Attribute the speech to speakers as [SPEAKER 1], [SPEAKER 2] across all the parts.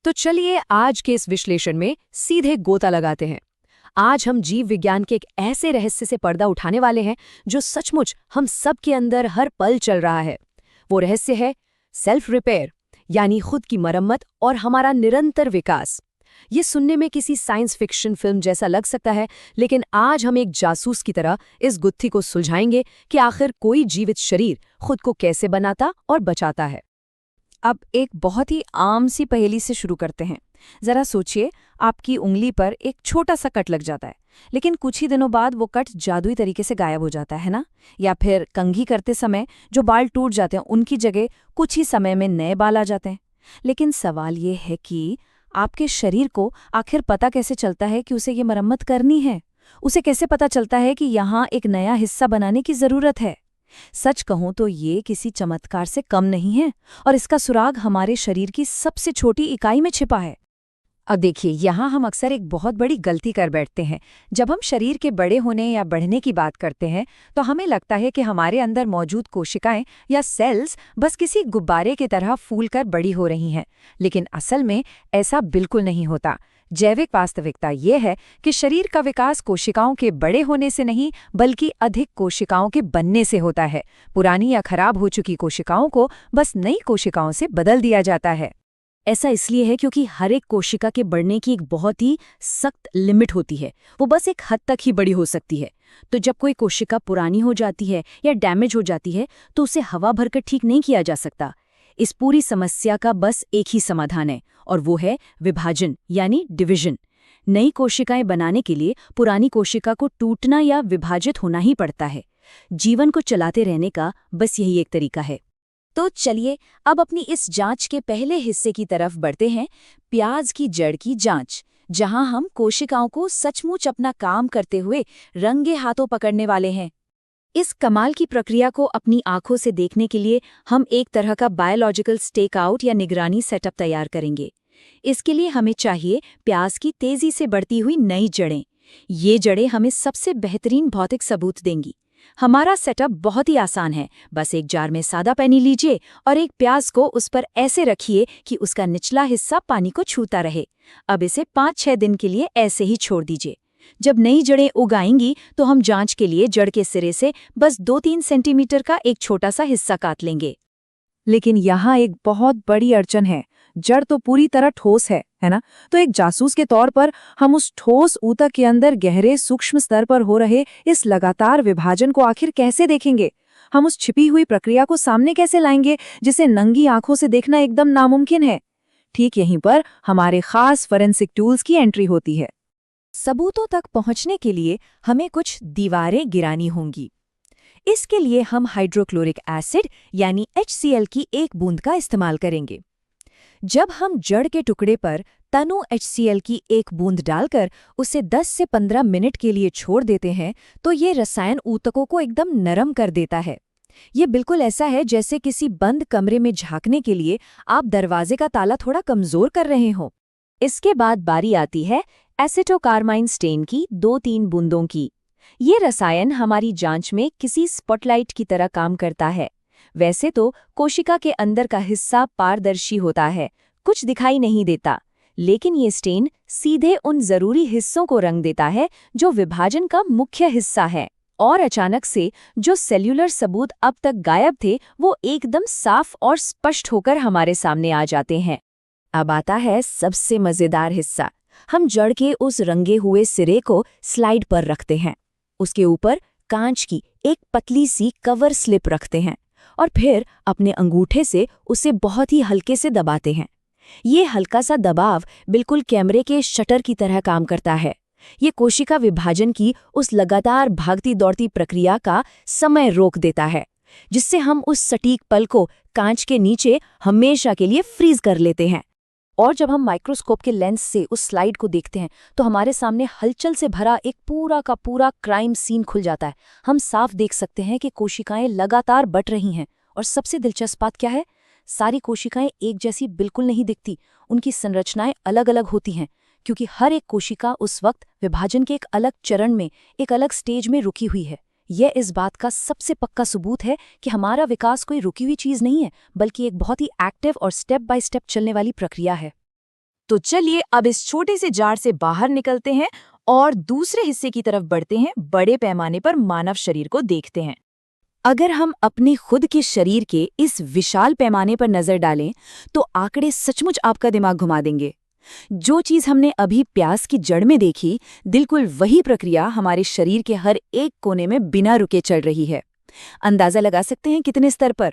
[SPEAKER 1] तो चलिए आज के इस विश्लेषण में सीधे गोता लगाते हैं। आज हम जीव विज्ञान के एक ऐसे रहस्य से पर्दा उठाने वाले हैं जो सचमुच हम सब के अंदर हर पल चल रहा है। वो रहस्य है सेल्फ रिपेयर, यानी खुद की मरम्मत और हमारा निरंतर विकास। ये सुनने में किसी साइंस फिक्शन फिल्म जैसा लग सकता है, लेकिन आज हम एक जासूस की तरह इस गुत्थी को सुलझाएंगे कि आखिर कोई जीवित शरीर खुद को कैसे बनाता और बचाता है।
[SPEAKER 2] अब एक बहुत ही आम सी पहेली से शुरू करते हैं। जरा सोचिए, आपकी उंगली पर एक छोटा सा कट लग जाता है, लेकिन कुछ ही दिनों बाद वो कट जादुई तरीके से गायब हो जाता है ना। या फिर कंघी करते समय जो बाल टूट जाते हैं उनकी जगह कुछ ही समय में नए बाल आ जाते हैं। लेकिन सवाल ये है कि आपके शरीर को आखिर पता कैसे चलता है कि उसे ये मरम्मत करनी है? उसे कैसे पता चलता है कि यहाँ एक नया हिस्सा बनाने की जरूरत है? सच कहूं तो ये किसी चमत्कार से कम नहीं है, और इसका सुराग हमारे शरीर की सबसे छोटी इकाई में छिपा है।
[SPEAKER 3] अब देखिए, यहाँ हम अक्सर एक बहुत बड़ी गलती कर बैठते हैं। जब हम शरीर के बड़े होने या बढ़ने की बात करते हैं तो हमें लगता है कि हमारे अंदर मौजूद कोशिकाएं या सेल्स बस किसी गुब्बारे की तरह फूलकर बड़ी हो रही हैं, लेकिन असल में ऐसा बिल्कुल नहीं होता। जैविक वास्तविकता ये है कि शरीर का विकास कोशिकाओं के बड़े होने से नहीं, बल्कि अधिक कोशिकाओं के बनने से होता है। पुरानी या खराब हो चुकी कोशिकाओं को बस नई कोशिकाओं से बदल दिया जाता है।
[SPEAKER 1] ऐसा इसलिए है क्योंकि हर एक कोशिका के बढ़ने की एक बहुत ही सख्त लिमिट होती है। वो बस एक हद तक ही बड़ी हो सकती है। तो जब कोई कोशिका पुरानी हो जाती है या डैमेज हो जाती है तो उसे हवा भरकर ठीक नहीं किया जा सकता। इस पूरी समस्या का बस एक ही समाधान है, और वो है विभाजन, यानी डिवीजन। नई कोशिकाएं बनाने के लिए पुरानी कोशिका को टूटना या विभाजित होना ही पड़ता है। जीवन को चलाते रहने का बस यही एक तरीका है। तो चलिए अब अपनी इस जांच के पहले हिस्से की तरफ बढ़ते हैं, प्याज की जड़ की जांच, जहां हम कोशिकाओं को सचमुच अपना काम करते हुए रंगे हाथों पकड़ने वाले हैं। इस कमाल की प्रक्रिया को अपनी आंखों से देखने के लिए हम एक तरह का बायोलॉजिकल स्टेकआउट या निगरानी सेटअप तैयार करेंगे। इसके लिए हमें चाहिए प्याज की तेजी से बढ़ती हुई नई जड़ें। ये जड़ें हमें सबसे बेहतरीन भौतिक सबूत देंगी। हमारा सेटअप बहुत ही आसान है। बस एक जार में सादा पानी लीजिए और एक प्याज को उस पर ऐसे रखिए कि उसका निचला हिस्सा पानी को छूता रहे। अब इसे 5-6 दिन के लिए ऐसे ही छोड़ दीजिए। जब नई जड़ें उग आएंगी तो हम जांच के लिए जड़ के सिरे से बस 2-3 सेंटीमीटर का एक छोटा सा हिस्सा काट लेंगे।
[SPEAKER 2] लेकिन यहाँ एक बहुत बड़ी अड़चन है। जड़ तो पूरी तरह ठोस है ना? तो एक जासूस के तौर पर हम उस ठोस ऊतक के अंदर गहरे सूक्ष्म स्तर पर हो रहे इस लगातार विभाजन को आखिर कैसे देखेंगे? हम उस छिपी हुई प्रक्रिया को सामने कैसे लाएंगे जिसे नंगी आंखों से देखना एकदम नामुमकिन है? ठीक यहीं पर हमारे खास फोरेंसिक टूल्स की एंट्री होती है।
[SPEAKER 3] सबूतों तक पहुंचने के लिए हमें कुछ दीवारें गिरानी होंगी। इसके लिए हम हाइड्रोक्लोरिक एसिड यानी HCl की एक बूंद का इस्तेमाल करेंगे। जब हम जड़ के टुकड़े पर तनु HCl की एक बूंद डालकर उसे 10 से 15 मिनट के लिए छोड़ देते हैं तो ये रसायन ऊतकों को एकदम नरम कर देता है। ये बिल्कुल ऐसा है जैसे किसी बंद कमरे में झांकने के लिए आप दरवाजे का ताला थोड़ा कमजोर कर रहे हो। इसके बाद बारी आती है एसिटोकार्माइन स्टेन की 2-3 बूंदों की। ये रसायन हमारी जांच में किसी स्पॉटलाइट की तरह काम करता है। वैसे तो कोशिका के अंदर का हिस्सा पारदर्शी होता है, कुछ दिखाई नहीं देता, लेकिन ये स्टेन सीधे उन जरूरी हिस्सों को रंग देता है जो विभाजन का मुख्य हिस्सा है। और अचानक से जो सेल्यूलर सबूत अब तक गायब थे वो एकदम साफ और स्पष्ट होकर हमारे सामने आ जाते हैं। अब आता है सबसे मजेदार हिस्सा। हम जड़ के उस रंगे हुए सिरे को स्लाइड पर रखते हैं। उसके ऊपर कांच की एक पतली सी कवर स्लिप रखते हैं और फिर अपने अंगूठे से उसे बहुत ही हल्के से दबाते हैं। ये हल्का सा दबाव बिल्कुल कैमरे के शटर की तरह काम करता है। ये कोशिका विभाजन की उस लगातार भागती दौड़ती प्रक्रिया का समय रोक देता है, जिससे हम उस सटीक पल को कांच के नीचे हमेशा के लिए फ्रीज कर लेते हैं। और जब हम माइक्रोस्कोप के लेंस से उस स्लाइड को देखते हैं तो हमारे सामने हलचल से भरा एक पूरा का पूरा क्राइम सीन खुल जाता है। हम साफ देख सकते हैं कि कोशिकाएं लगातार बढ़ रही हैं, और सबसे दिलचस्प बात क्या है, सारी कोशिकाएं एक जैसी बिल्कुल नहीं दिखती। उनकी संरचनाएं अलग अलग होती हैं, क्योंकि हर एक कोशिका उस वक्त विभाजन के एक अलग चरण में, एक अलग स्टेज में रुकी हुई है। यह इस बात का सबसे पक्का सबूत है कि हमारा विकास कोई रुकी हुई चीज नहीं है, बल्कि एक बहुत ही एक्टिव और स्टेप बाय स्टेप चलने वाली प्रक्रिया है।
[SPEAKER 2] तो चलिए अब इस छोटे से जार से बाहर निकलते हैं और दूसरे हिस्से की तरफ बढ़ते हैं, बड़े पैमाने पर मानव शरीर को देखते हैं। अगर हम अपने खुद के शरीर के इस विशाल पैमाने पर नजर डालें तो आंकड़े सचमुच आपका दिमाग घुमा देंगे। जो चीज हमने अभी प्यास की जड़ में देखी, बिल्कुल वही प्रक्रिया हमारे शरीर के हर एक कोने में बिना रुके चल रही है। अंदाजा लगा सकते हैं कितने स्तर पर?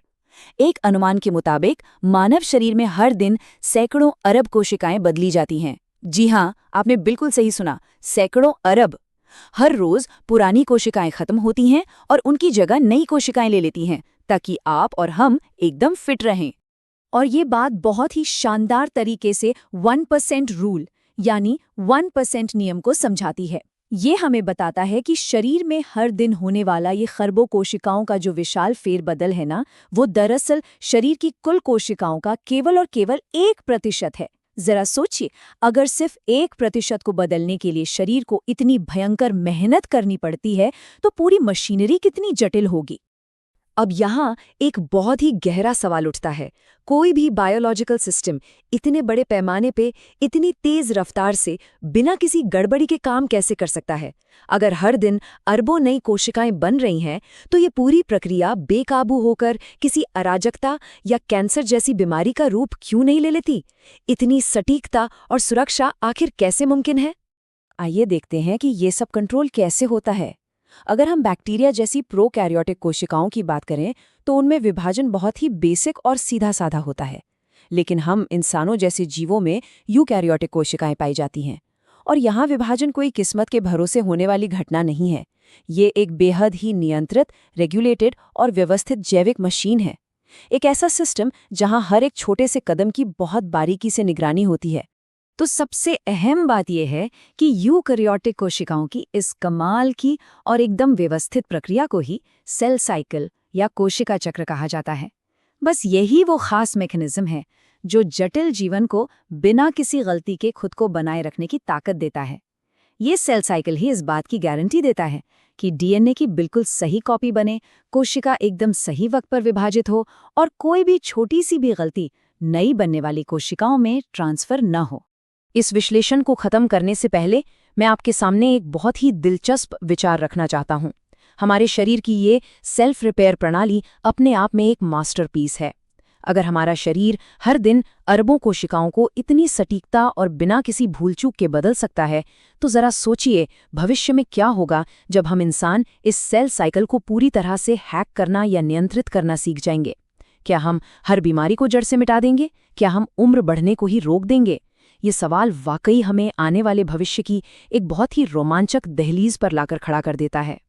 [SPEAKER 2] एक अनुमान के मुताबिक मानव शरीर में हर दिन सैकड़ों अरब कोशिकाएं बदली जाती हैं। जी हाँ, आपने बिल्कुल सही सुना, सैकड़ों अरब। हर रोज पुरानी कोशिकाएं खत्म होती हैं और उनकी जगह नई कोशिकाएं ले लेती हैं, ताकि आप और हम एकदम फिट रहें।
[SPEAKER 1] और ये बात बहुत ही शानदार तरीके से 1% रूल यानी 1% नियम को समझाती है। ये हमें बताता है कि शरीर में हर दिन होने वाला ये खरबों कोशिकाओं का जो विशाल फेरबदल है ना, वो दरअसल शरीर की कुल कोशिकाओं का केवल और केवल 1% है। जरा सोचिए, अगर सिर्फ 1% को बदलने के लिए शरीर को इतनी भयंकर मेहनत करनी पड़ती है, तो पूरी मशीनरी कितनी जटिल होगी।
[SPEAKER 2] अब यहाँ एक बहुत ही गहरा सवाल उठता है, कोई भी बायोलॉजिकल सिस्टम इतने बड़े पैमाने पे इतनी तेज रफ्तार से बिना किसी गड़बड़ी के काम कैसे कर सकता है? अगर हर दिन अरबों नई कोशिकाएं बन रही हैं, तो ये पूरी प्रक्रिया बेकाबू होकर किसी अराजकता या कैंसर जैसी बीमारी का रूप क्यों नहीं ले लेती? इतनी सटीकता और सुरक्षा आखिर कैसे मुमकिन है? आइए देखते हैं कि ये सब कंट्रोल कैसे होता है। अगर हम बैक्टीरिया जैसी प्रोकैरियोटिक कोशिकाओं की बात करें तो उनमें विभाजन बहुत ही बेसिक और सीधा साधा होता है, लेकिन हम इंसानों जैसे जीवों में यूकैरियोटिक कोशिकाएं पाई जाती हैं। और यहाँ विभाजन कोई किस्मत के भरोसे होने वाली घटना नहीं है, ये एक बेहद ही नियंत्रित, रेगुलेटेड और व्यवस्थित जैविक मशीन है। एक ऐसा सिस्टम जहाँ हर एक छोटे से कदम की बहुत बारीकी से निगरानी होती है।
[SPEAKER 1] तो सबसे अहम बात यह है कि यूकैरियोटिक कोशिकाओं की इस कमाल की और एकदम व्यवस्थित प्रक्रिया को ही सेल साइकिल या कोशिका चक्र कहा जाता है। बस यही वो खास मैकेनिज्म है जो जटिल जीवन को बिना किसी गलती के खुद को बनाए रखने की ताकत देता है। ये सेल साइकिल ही इस बात की गारंटी देता है कि डीएनए की बिल्कुल सही कॉपी बने, कोशिका एकदम सही वक्त पर विभाजित हो और कोई भी छोटी सी भी गलती नई बनने वाली कोशिकाओं में ट्रांसफर न हो।
[SPEAKER 2] इस विश्लेषण को खत्म करने से पहले मैं आपके सामने एक बहुत ही दिलचस्प विचार रखना चाहता हूँ। हमारे शरीर की ये सेल्फ रिपेयर प्रणाली अपने आप में एक मास्टरपीस है। अगर हमारा शरीर हर दिन अरबों कोशिकाओं को इतनी सटीकता और बिना किसी भूलचूक के बदल सकता है, तो जरा सोचिए भविष्य में क्या होगा जब हम इंसान इस सेल साइकिल को पूरी तरह से हैक करना या नियंत्रित करना सीख जाएंगे। क्या हम हर बीमारी को जड़ से मिटा देंगे? क्या हम उम्र बढ़ने को ही रोक देंगे? ये सवाल वाकई हमें आने वाले भविष्य की एक बहुत ही रोमांचक दहलीज पर लाकर खड़ा कर देता है।